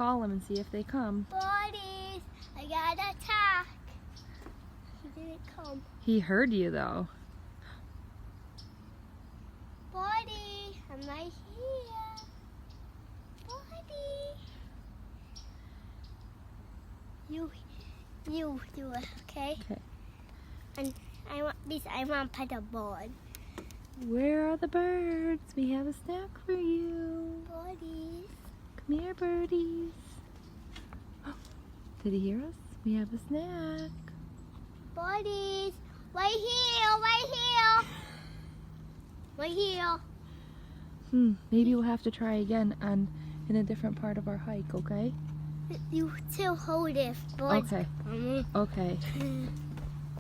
call them and see if they come. Buddies, I got attacked. He didn't come. He heard you though. Buddy, I'm right here. Buddy. You do it, okay? Okay. And I want to pet a bird. Where are the birds? We have a snack for you. Buddies. Come here, birdies. Did he hear us? We have a snack. Buddies, right here, right here. Right here. Maybe we'll have to try again in a different part of our hike, okay? You still hold it, bud. Okay. Okay.